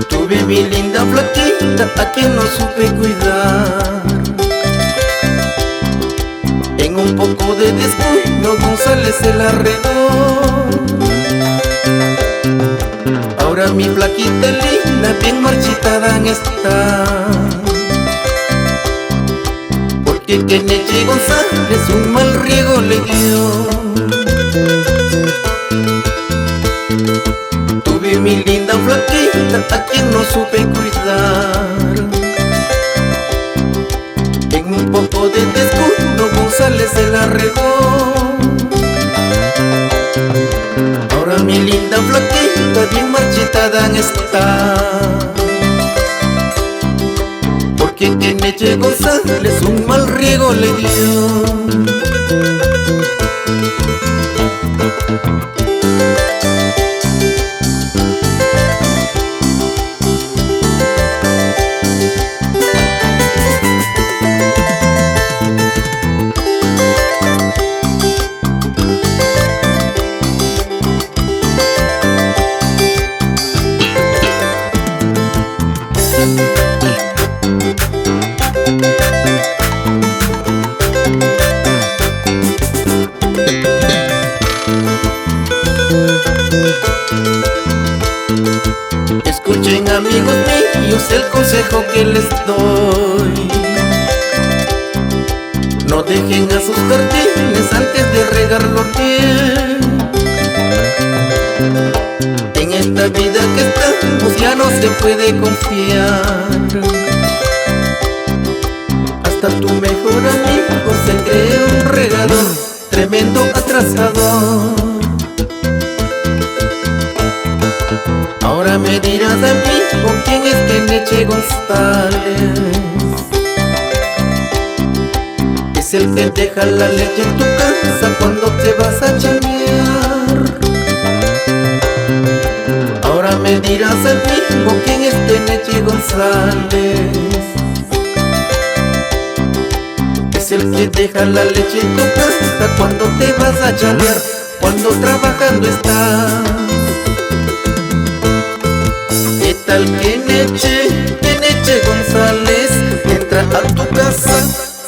Tuve mi linda flaquita a quien no supe cuidar. En un poco de descuido González se la regó. Ahora mi flaquita linda bien marchitada está, porque Keneche González un mal riego le dio. Tuve mi linda flaquita a quien no supe cuidar. En un poco de descuido González se la regó. Ahora mi linda flaquita bien marchitada está, porque Keneche González un mal riego le dio. Escuchen, amigos míos, el consejo que les doy: no dejen a sus jardines antes de regarlo bien. En esta vida que estamos ya no se puede confiar. Hasta tu mejor amigo se cree un regador, tremendo atrasador. Ahora me dirás, amigo, ¿quién es Keneche González? Es el que deja la leche en tu casa cuando te vas a chambear. Ahora me dirás, amigo, ¿quién es Keneche González? Es el que deja la leche en tu casa cuando te vas a chambear, cuando trabajando estás. ¿Qué tal Keneche González? Entra a tu casa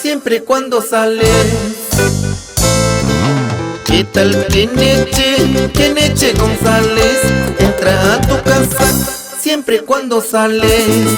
siempre y cuando sales. ¿Qué tal Keneche González? Entra a tu casa siempre y cuando sales.